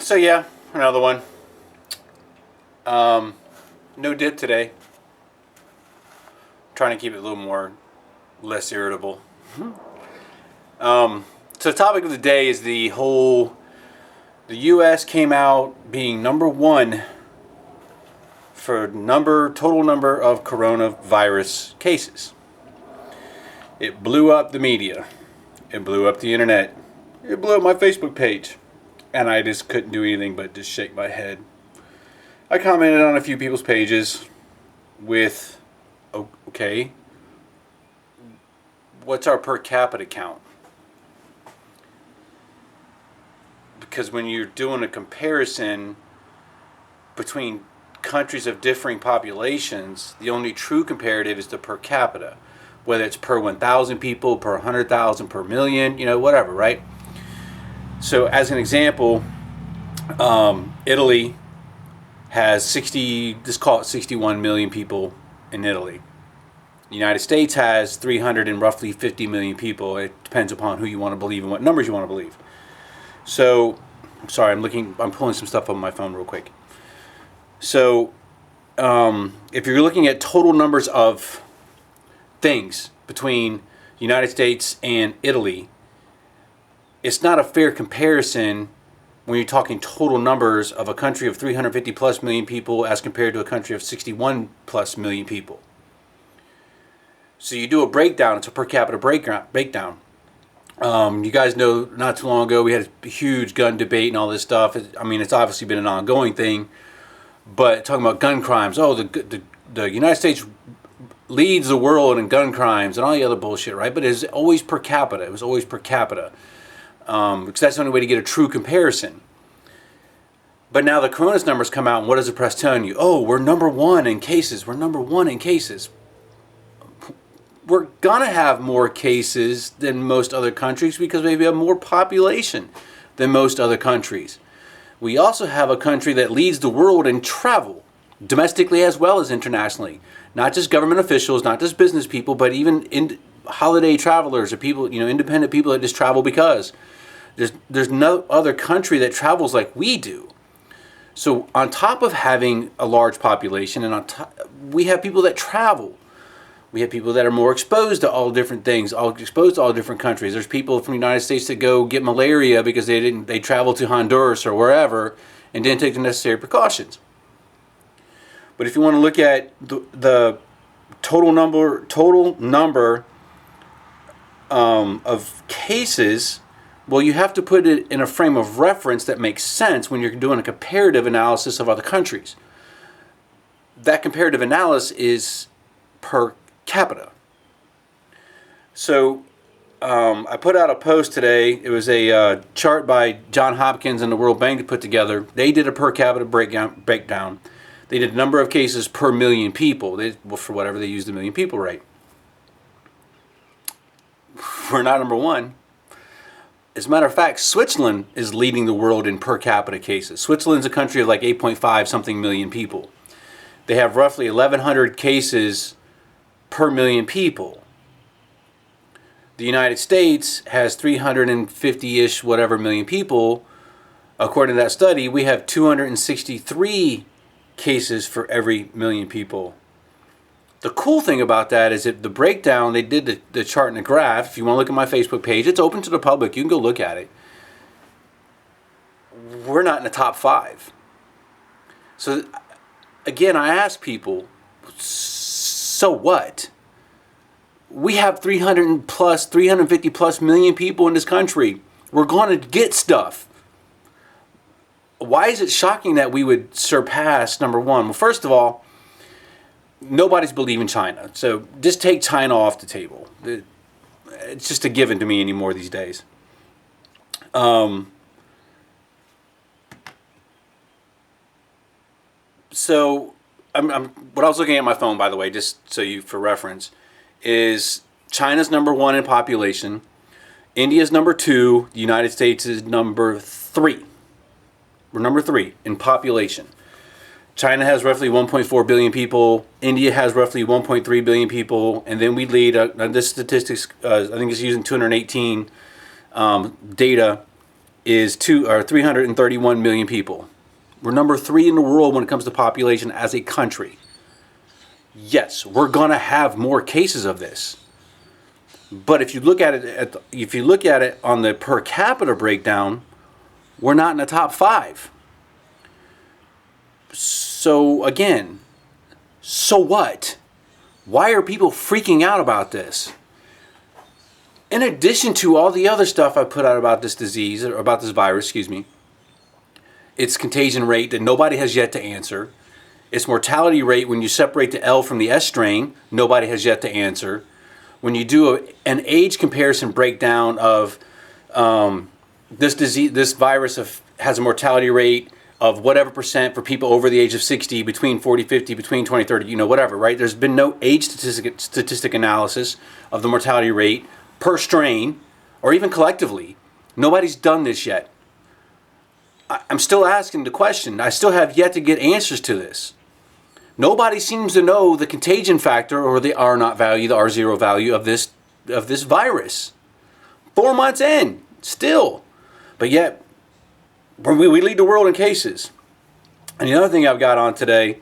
So yeah, another one. No dip today. Trying to keep it a little more less irritable. So the topic of the day is the U.S. came out being number one for total number of coronavirus cases. It blew up the media. It blew up the internet. It blew up my Facebook page. And I just couldn't do anything but just shake my head. I commented on a few people's pages with, okay, what's our per capita count? Because when you're doing a comparison between countries of differing populations, the only true comparative is the per capita. Whether it's per 1,000 people, per 100,000, per million, whatever, right? So as an example, Italy has 61 million people in Italy. The United States has 350 million people. It depends upon who you want to believe and what numbers you want to believe. So, I'm sorry, I'm pulling some stuff up on my phone real quick. So, if you're looking at total numbers of things between the United States and Italy, it's not a fair comparison when you're talking total numbers of a country of 350 plus million people as compared to a country of 61 plus million people. So you do a breakdown, it's a per capita breakdown. You guys know not too long ago we had a huge gun debate and all this stuff. It's obviously been an ongoing thing, but talking about gun crimes, the United States leads the world in gun crimes and all the other bullshit, right? But it's always per capita. It was always per capita. Because that's the only way to get a true comparison. But now the coronavirus numbers come out, and what does the press telling you? Oh, we're number one in cases. We're number one in cases. We're going to have more cases than most other countries because we have more population than most other countries. We also have a country that leads the world in travel, domestically as well as internationally. Not just government officials, not just business people, but even holiday travelers or people, independent people that just travel because there's no other country that travels like we do. So on top of having a large population, we have people that travel. We have people that are more exposed to all different things, exposed to all different countries. There's people from the United States that go get malaria because they traveled to Honduras or wherever and didn't take the necessary precautions. But if you want to look at the total number of cases, well, you have to put it in a frame of reference that makes sense when you're doing a comparative analysis of other countries. That comparative analysis is per capita. So I put out a post today. It was a chart by John Hopkins and the World Bank put together. They did a per capita breakdown. They did a number of cases per million people. For whatever they used the million people rate. We're not number one. As a matter of fact, Switzerland is leading the world in per capita cases. Switzerland's a country of like 8.5 something million people. They have roughly 1,100 cases per million people. The United States has 350-ish whatever million people. According to that study, we have 263 cases for every million people. The cool thing about that is that the breakdown, they did the chart and the graph. If you want to look at my Facebook page, it's open to the public. You can go look at it. We're not in the top 5. So, again, I ask people, so what? We have 350 plus million people in this country. We're going to get stuff. Why is it shocking that we would surpass number one? Well, first of all, nobody's believing China. So just take China off the table. It's just a given to me anymore these days. So what I was looking at my phone, by the way, just so you for reference, is China's number one in population. India's number 2. The United States is number 3. We're number 3 in population. China has roughly 1.4 billion people. India has roughly 1.3 billion people. And then we lead, this statistics, I think it's using 218 data, is 331 million people. We're number 3 in the world when it comes to population as a country. Yes, we're gonna have more cases of this. But if you look at it on the per capita breakdown, we're not in the top 5. So again, so what? Why are people freaking out about this? In addition to all the other stuff I put out about this disease, or about this virus, excuse me, its contagion rate that nobody has yet to answer, its mortality rate when you separate the L from the S strain, nobody has yet to answer. When you do an age comparison breakdown of this disease, this virus has a mortality rate of whatever percent for people over the age of 60, between 40, 50, between 20, 30, whatever, right? There's been no age statistic analysis of the mortality rate per strain, or even collectively. Nobody's done this yet. I'm still asking the question. I still have yet to get answers to this. Nobody seems to know the contagion factor, or the R naught value, the R0 value of this virus. 4 months in, still. But yet, we lead the world in cases. And the other thing I've got on today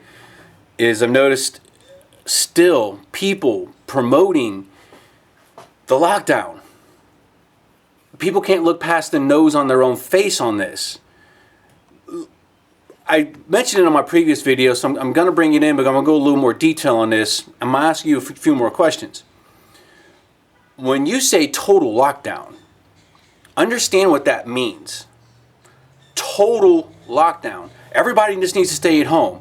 is I've noticed still people promoting the lockdown. People can't look past the nose on their own face on this. I mentioned it on my previous video, so I'm going to bring it in, but I'm going to go a little more detail on this. I'm going to ask you a few more questions. When you say total lockdown, understand what that means. Total lockdown. Everybody just needs to stay at home.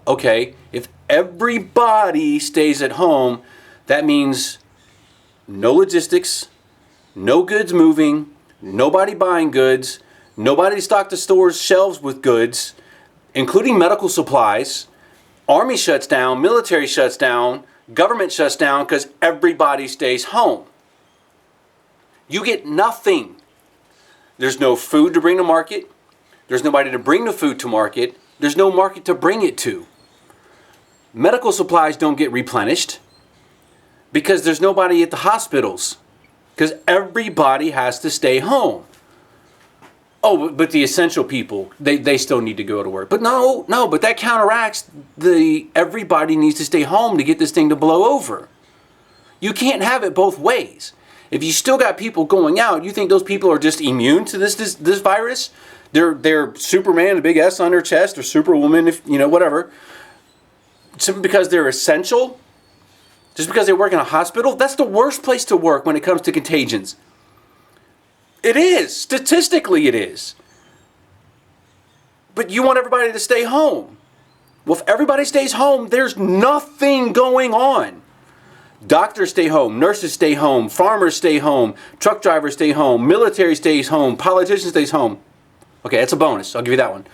Okay, if everybody stays at home, that means no logistics, no goods moving, nobody buying goods, nobody stock the store's shelves with goods, including medical supplies. Army shuts down, military shuts down, government shuts down because everybody stays home. You get nothing. There's no food to bring to market. There's nobody to bring the food to market. There's no market to bring it to. Medical supplies don't get replenished because there's nobody at the hospitals, because everybody has to stay home. Oh, but the essential people, they still need to go to work. But no, but that counteracts everybody needs to stay home to get this thing to blow over. You can't have it both ways. If you still got people going out, you think those people are just immune to this virus? They're Superman, a big S on their chest, or Superwoman, if whatever. Simply because they're essential? Just because they work in a hospital? That's the worst place to work when it comes to contagions. It is. Statistically, it is. But you want everybody to stay home. Well, if everybody stays home, there's nothing going on. Doctors stay home, nurses stay home, farmers stay home, truck drivers stay home, military stays home, politicians stays home. Okay, that's a bonus. I'll give you that one.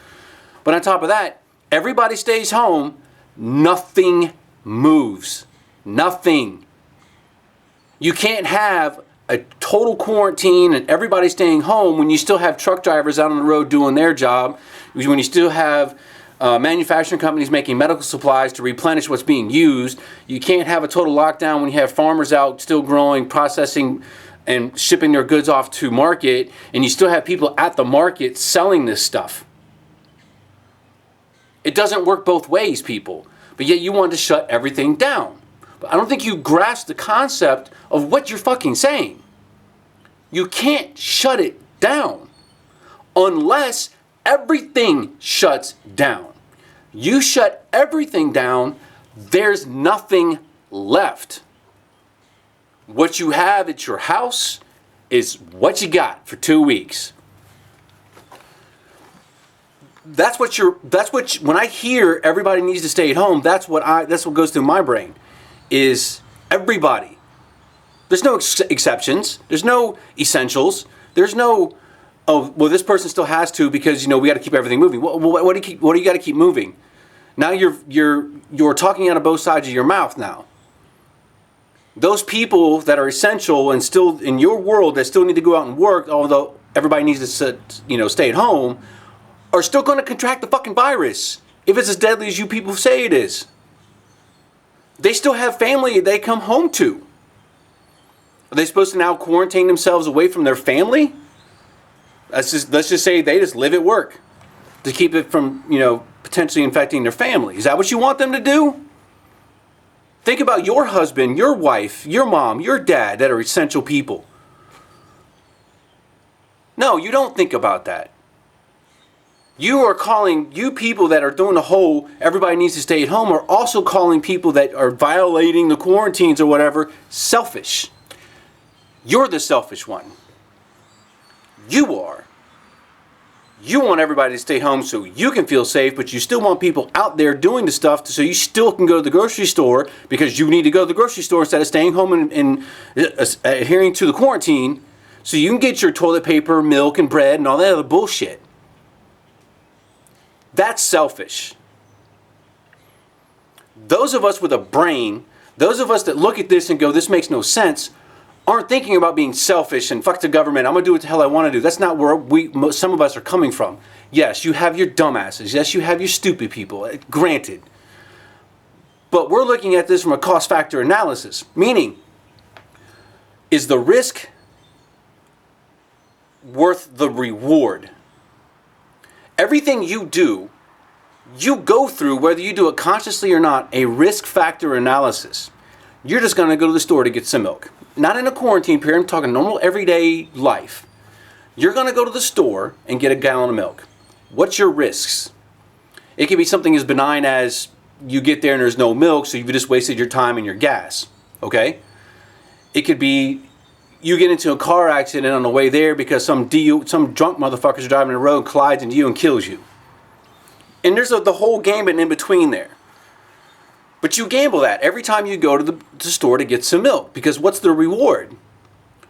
But on top of that, everybody stays home, nothing moves. Nothing. You can't have a total quarantine and everybody staying home when you still have truck drivers out on the road doing their job, when you still have manufacturing companies making medical supplies to replenish what's being used. You can't have a total lockdown when you have farmers out still growing, processing, and shipping their goods off to market, and you still have people at the market selling this stuff. It doesn't work both ways, people. But yet you want to shut everything down. But I don't think you grasp the concept of what you're fucking saying. You can't shut it down unless everything shuts down. You shut everything down, there's nothing left. What you have at your house is what you got for 2 weeks. When I hear everybody needs to stay at home, that's what goes through my brain, is everybody. There's no exceptions. There's no essentials. There's no, oh, well, this person still has to because, we got to keep everything moving. What do you got to keep moving? Now you're talking out of both sides of your mouth now. Those people that are essential and still in your world that still need to go out and work, although everybody needs to stay at home, are still going to contract the fucking virus if it's as deadly as you people say it is. They still have family they come home to. Are they supposed to now quarantine themselves away from their family? Let's just say they just live at work to keep it from, potentially infecting their family. Is that what you want them to do? Think about your husband, your wife, your mom, your dad that are essential people. No, you don't think about that. You people that are doing the whole everybody needs to stay at home are also calling people that are violating the quarantines or whatever selfish. You're the selfish one. You are. You want everybody to stay home so you can feel safe, but you still want people out there doing the stuff so you still can go to the grocery store because you need to go to the grocery store instead of staying home and adhering to the quarantine so you can get your toilet paper, milk, and bread and all that other bullshit. That's selfish. Those of us with a brain, those of us that look at this and go, this makes no sense, aren't thinking about being selfish and fuck the government, I'm going to do what the hell I want to do. That's not where some of us are coming from. Yes, you have your dumbasses. Yes, you have your stupid people. Granted. But we're looking at this from a cost factor analysis. Meaning, is the risk worth the reward? Everything you do, you go through, whether you do it consciously or not, a risk factor analysis. You're just going to go to the store to get some milk. Not in a quarantine period, I'm talking normal everyday life. You're going to go to the store and get a gallon of milk. What's your risks? It could be something as benign as you get there and there's no milk, so you've just wasted your time and your gas. Okay? It could be you get into a car accident on the way there because some drunk motherfuckers driving the road collides into you and kills you. And there's the whole gambit in between there. But you gamble that every time you go to the store to get some milk. Because what's the reward?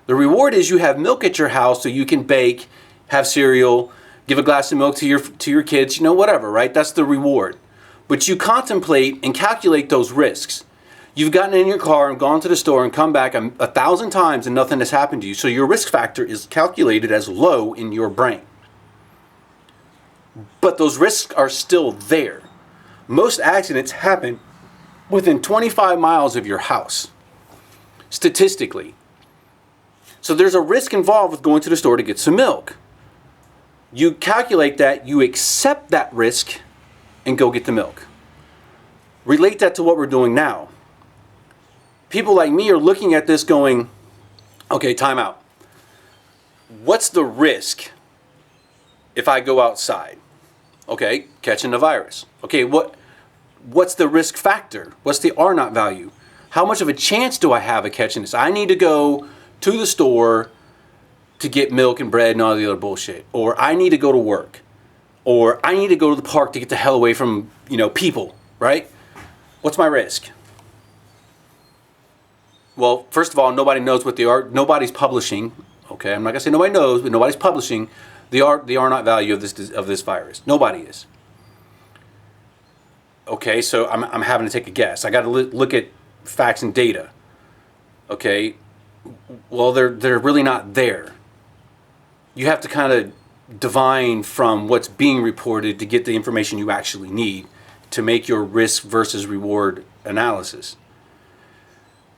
The reward is you have milk at your house so you can bake, have cereal, give a glass of milk to your kids, whatever, right? That's the reward. But you contemplate and calculate those risks. You've gotten in your car and gone to the store and come back 1,000 times and nothing has happened to you. So your risk factor is calculated as low in your brain. But those risks are still there. Most accidents happen within 25 miles of your house, statistically. So there's a risk involved with going to the store to get some milk. You calculate that, you accept that risk, and go get the milk. Relate that to what we're doing now. People like me are looking at this going, okay, time out. What's the risk if I go outside? Okay, catching the virus. Okay, what's the risk factor? What's the R naught value? How much of a chance do I have of catching this? I need to go to the store to get milk and bread and all the other bullshit. Or I need to go to work. Or I need to go to the park to get the hell away from, people, right? What's my risk? Well, first of all, nobody knows what they are. Nobody's publishing. Okay, I'm not gonna say nobody knows, but nobody's publishing the R naught value of this virus. Nobody is. Okay, so I'm having to take a guess. I got to look at facts and data. Okay, well they're really not there. You have to kind of divine from what's being reported to get the information you actually need to make your risk versus reward analysis.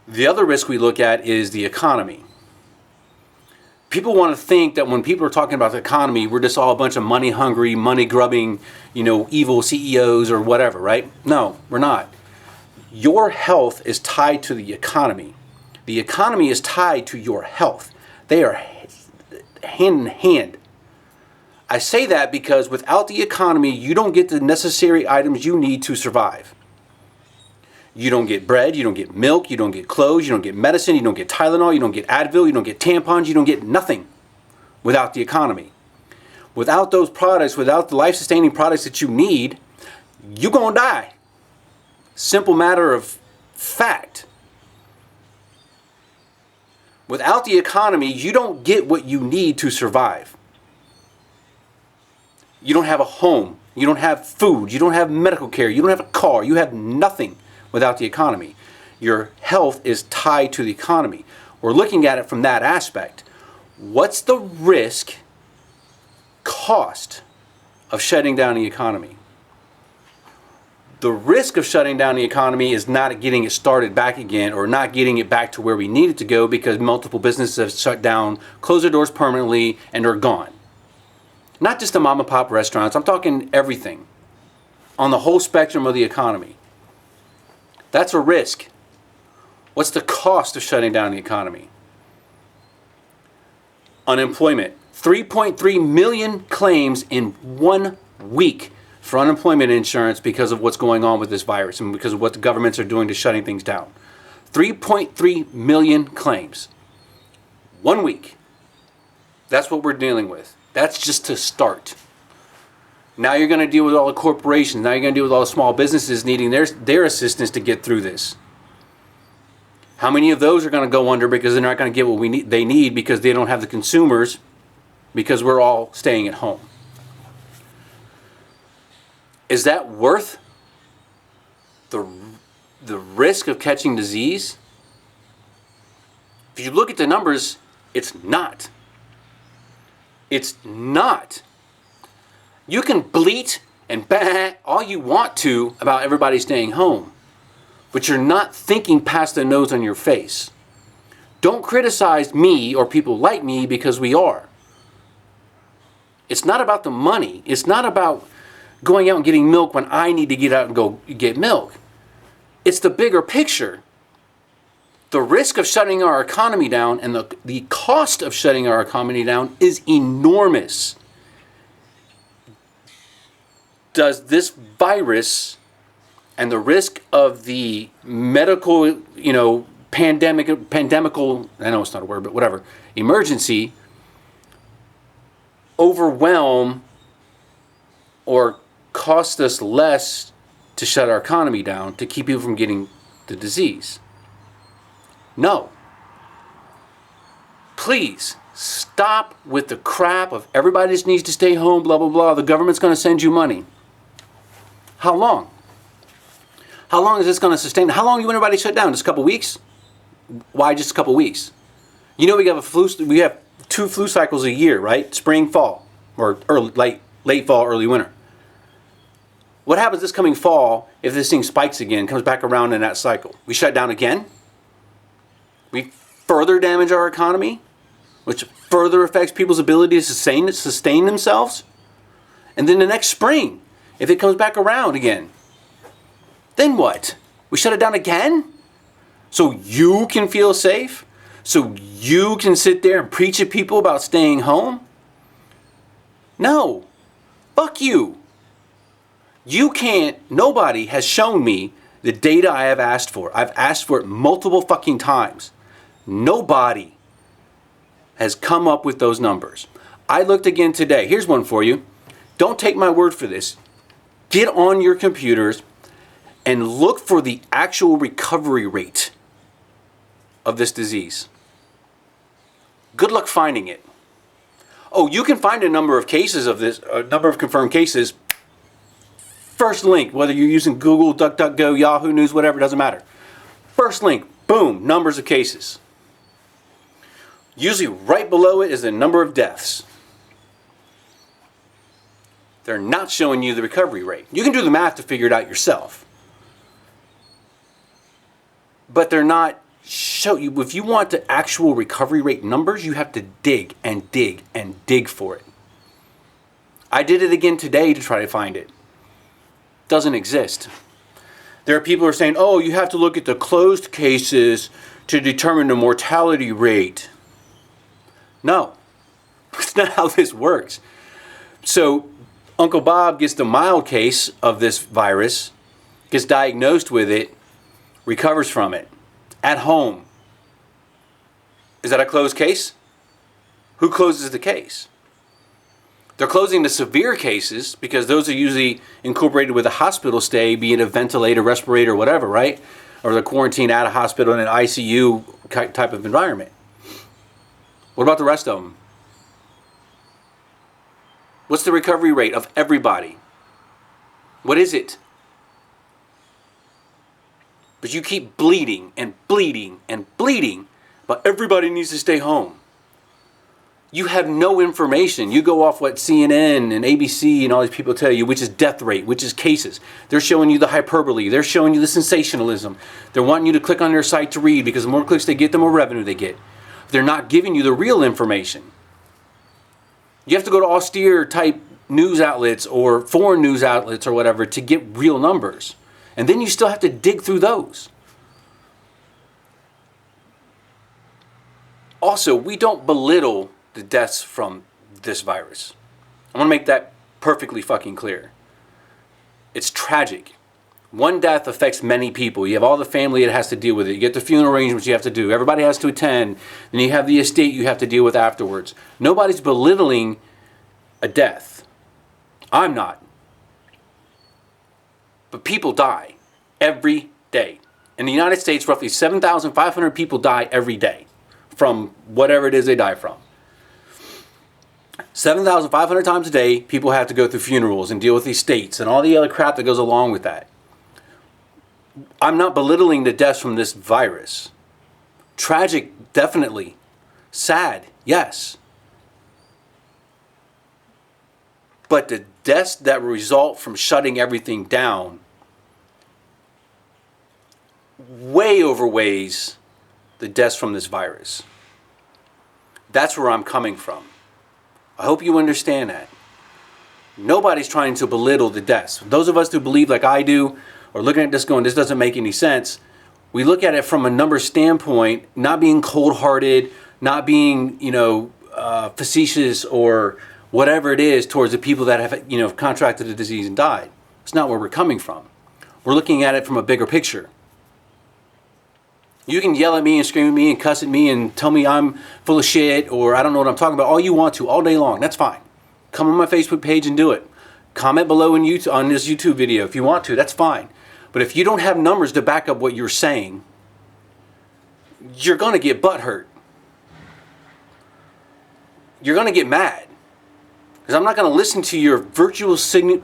The other risk we look at is the economy. People want to think that when people are talking about the economy, we're just all a bunch of money-hungry, money-grubbing, evil CEOs or whatever, right? No, we're not. Your health is tied to the economy. The economy is tied to your health. They are hand in hand. I say that because without the economy, you don't get the necessary items you need to survive. You don't get bread, you don't get milk, you don't get clothes, you don't get medicine, you don't get Tylenol, you don't get Advil, you don't get tampons, you don't get nothing without the economy. Without those products, without the life-sustaining products that you need, you're going to die. Simple matter of fact. Without the economy, you don't get what you need to survive. You don't have a home, you don't have food, you don't have medical care, you don't have a car, you have nothing without the economy. Your health is tied to the economy. We're looking at it from that aspect. What's the risk cost of shutting down the economy? The risk of shutting down the economy is not getting it started back again or not getting it back to where we need it to go because multiple businesses have shut down, closed their doors permanently, and are gone. Not just the mom and pop restaurants. I'm talking everything. On the whole spectrum of the economy. That's a risk. What's the cost of shutting down the economy? Unemployment. 3.3 million claims in 1 week for unemployment insurance because of what's going on with this virus and because of what the governments are doing to shutting things down. 3.3 million claims. 1 week. That's what we're dealing with. That's just to start. Now you're going to deal with all the corporations. Now you're going to deal with all the small businesses needing their assistance to get through this. How many of those are going to go under because they're not going to get what they need because they don't have the consumers because we're all staying at home? Is that worth the risk of catching disease? If you look at the numbers, it's not. It's not. You can bleat and bah all you want to about everybody staying home, but you're not thinking past the nose on your face. Don't criticize me or people like me because we are. It's not about the money. It's not about going out and getting milk when I need to get out and go get milk. It's the bigger picture. The risk of shutting our economy down and the cost of shutting our economy down is enormous. Does this virus and the risk of the medical, pandemical, I know it's not a word, but whatever, emergency, overwhelm or cost us less to shut our economy down to keep people from getting the disease? No. Please stop with the crap of everybody just needs to stay home, blah, blah, blah. The government's going to send you money. How long? How long is this going to sustain? How long do you want everybody shut down? Just a couple weeks? Why just a couple weeks? We have 2 flu cycles a year, right? Spring, fall, or late fall, early winter. What happens this coming fall if this thing spikes again, comes back around in that cycle? We shut down again? We further damage our economy, which further affects people's ability to sustain themselves? And then the next spring, if it comes back around again, then what? We shut it down again? So you can feel safe? So you can sit there and preach at people about staying home? No. Fuck you. You can't, nobody has shown me the data I have asked for. I've asked for it multiple fucking times. Nobody has come up with those numbers. I looked again today. Here's one for you. Don't take my word for this. Get on your computers and look for the actual recovery rate of this disease. Good luck finding it. Oh, you can find a number of cases of this, a number of confirmed cases. First link, whether you're using Google, DuckDuckGo, Yahoo News, whatever, it doesn't matter. First link, boom, numbers of cases. Usually right below it is the number of deaths. They're not showing you the recovery rate. You can do the math to figure it out yourself. But they're not showing you. If you want the actual recovery rate numbers, you have to dig and dig and dig for it. I did it again today to try to find it. Doesn't exist. There are people who are saying, oh, you have to look at the closed cases to determine the mortality rate. No, that's not how this works. So Uncle Bob gets the mild case of this virus, gets diagnosed with it, recovers from it, at home. Is that a closed case? Who closes the case? They're closing the severe cases because those are usually incorporated with a hospital stay, be it a ventilator, respirator, whatever, right? Or the quarantine at a hospital in an ICU type of environment. What about the rest of them? What's the recovery rate of everybody? What is it? But you keep bleeding and bleeding and bleeding, but everybody needs to stay home. You have no information. You go off what CNN and ABC and all these people tell you, which is death rate, which is cases. They're showing you the hyperbole. They're showing you the sensationalism. They're wanting you to click on their site to read because the more clicks they get, the more revenue they get. They're not giving you the real information. You have to go to austere type news outlets or foreign news outlets or whatever to get real numbers. And then you still have to dig through those. Also, we don't belittle the deaths from this virus. I want to make that perfectly fucking clear. It's tragic. One death affects many people. You have all the family that has to deal with it. You get the funeral arrangements you have to do. Everybody has to attend. Then you have the estate you have to deal with afterwards. Nobody's belittling a death. I'm not. But people die every day. In the United States, roughly 7,500 people die every day from whatever it is they die from. 7,500 times a day, people have to go through funerals and deal with estates and all the other crap that goes along with that. I'm not belittling the deaths from this virus. Tragic, definitely. Sad, yes. But the deaths that result from shutting everything down way overweighs the deaths from this virus. That's where I'm coming from. I hope you understand that. Nobody's trying to belittle the deaths. Those of us who believe like I do, or looking at this going, this doesn't make any sense, we look at it from a number standpoint, not being cold-hearted, not being, facetious or whatever it is towards the people that have, contracted the disease and died. It's not where we're coming from. We're looking at it from a bigger picture. You can yell at me and scream at me and cuss at me and tell me I'm full of shit or I don't know what I'm talking about all you want to, all day long. That's fine. Come on my Facebook page and do it. Comment below on this YouTube video if you want to. That's fine. But if you don't have numbers to back up what you're saying, you're going to get butthurt. You're going to get mad. Because I'm not going to listen to your virtue signaling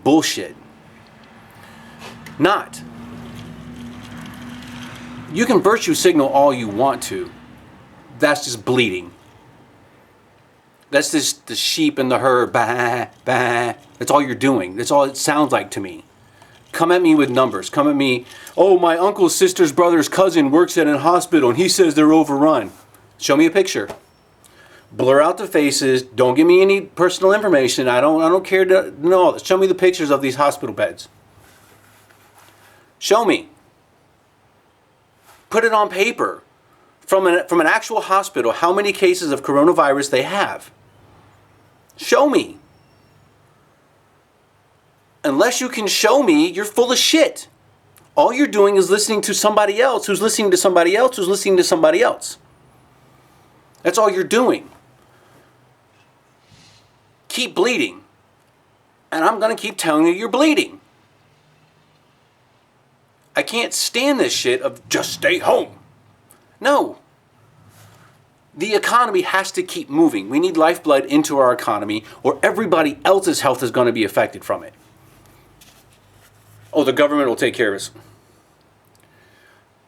bullshit. Not. You can virtue signal all you want to. That's just bleeding. That's just the sheep and the herd. Bah, bah. That's all you're doing. That's all it sounds like to me. Come at me with numbers. Come at me. Oh, my uncle's sister's brother's cousin works at a hospital and he says they're overrun. Show me a picture. Blur out the faces. Don't give me any personal information. I don't care to know. Show me the pictures of these hospital beds. Show me. Put it on paper. From an actual hospital, how many cases of coronavirus they have. Show me. Unless you can show me, you're full of shit. All you're doing is listening to somebody else who's listening to somebody else who's listening to somebody else. That's all you're doing. Keep bleeding. And I'm going to keep telling you you're bleeding. I can't stand this shit of just stay home. No. The economy has to keep moving. We need lifeblood into our economy or everybody else's health is going to be affected from it. Oh, the government will take care of us.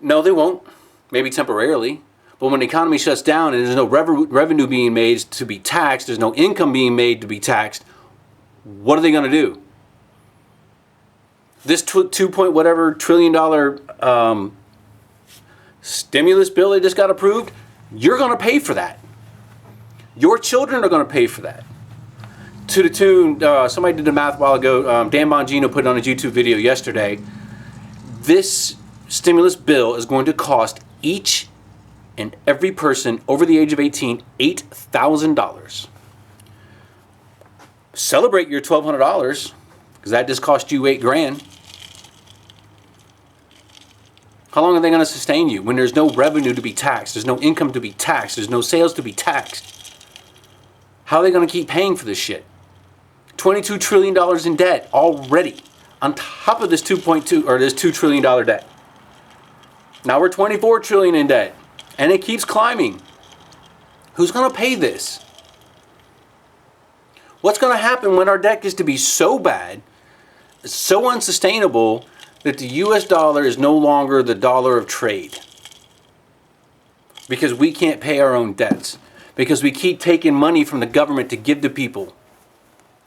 No, they won't. Maybe temporarily. But when the economy shuts down and there's no revenue being made to be taxed, there's no income being made to be taxed, what are they going to do? This $2.whatever trillion stimulus bill that just got approved, you're going to pay for that. Your children are going to pay for that. To the tune, somebody did the math a while ago, Dan Bongino put it on a YouTube video yesterday. This stimulus bill is going to cost each and every person over the age of 18 $8,000. Celebrate your $1,200 because that just cost you $8,000. How long are they going to sustain you when there's no revenue to be taxed? There's no income to be taxed. There's no sales to be taxed. How are they going to keep paying for this shit? $22 trillion in debt already on top of this $2 trillion debt. Now we're $24 trillion in debt and it keeps climbing. Who's going to pay this? What's going to happen when our debt gets to be so bad, so unsustainable, that the US dollar is no longer the dollar of trade? Because we can't pay our own debts. Because we keep taking money from the government to give to people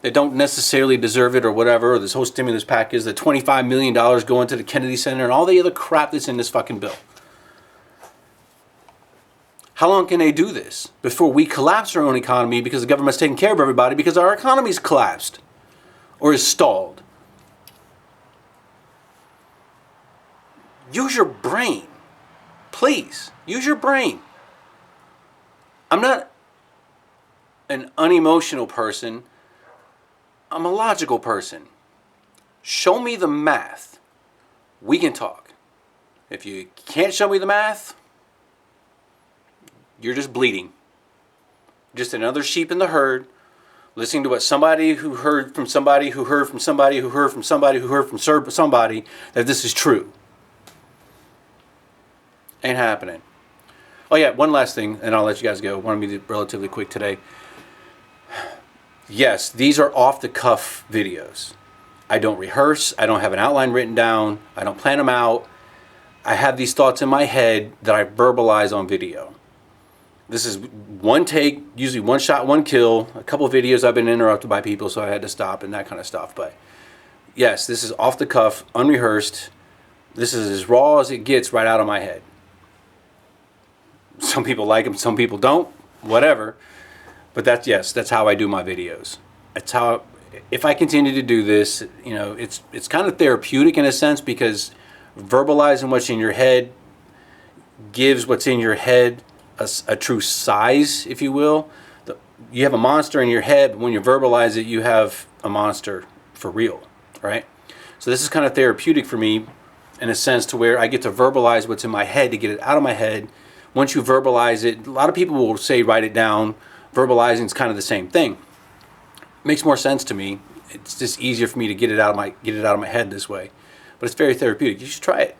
that don't necessarily deserve it or whatever, or this whole stimulus package, the $25 million going to the Kennedy Center and all the other crap that's in this fucking bill. How long can they do this before we collapse our own economy because the government's taking care of everybody because our economy's collapsed or is stalled? Use your brain. Please, use your brain. I'm not an unemotional person. I'm a logical person. Show me the math. We can talk. If you can't show me the math, you're just bleeding. Just another sheep in the herd, listening to what somebody who heard from somebody who heard from somebody who heard from somebody who heard from somebody that this is true. Ain't happening. Oh yeah, one last thing, and I'll let you guys go. I want to be relatively quick today. Yes, these are off-the-cuff videos. I don't rehearse. I don't have an outline written down. I don't plan them out. I have these thoughts in my head that I verbalize on video. This is one take, usually one shot, one kill. A couple of videos I've been interrupted by people, so I had to stop and that kind of stuff. But yes, this is off-the-cuff, unrehearsed. This is as raw as it gets right out of my head. Some people like them, some people don't, whatever. But that's how I do my videos. That's how, if I continue to do this, you know, it's kind of therapeutic in a sense because verbalizing what's in your head gives what's in your head a true size, if you will. You have a monster in your head, but when you verbalize it, you have a monster for real, right? So this is kind of therapeutic for me in a sense to where I get to verbalize what's in my head to get it out of my head. Once you verbalize it, a lot of people will say write it down. Verbalizing is kind of the same thing. Makes more sense to me. It's just easier for me to get it out of my head this way. But it's very therapeutic. You should try it.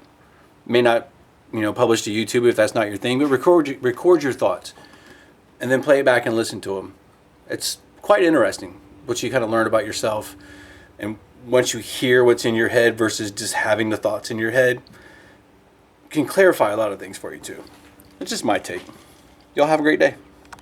May not, publish to YouTube if that's not your thing, but record your thoughts, and then play it back and listen to them. It's quite interesting what you kind of learn about yourself, and once you hear what's in your head versus just having the thoughts in your head, it can clarify a lot of things for you too. It's just my take. Y'all have a great day.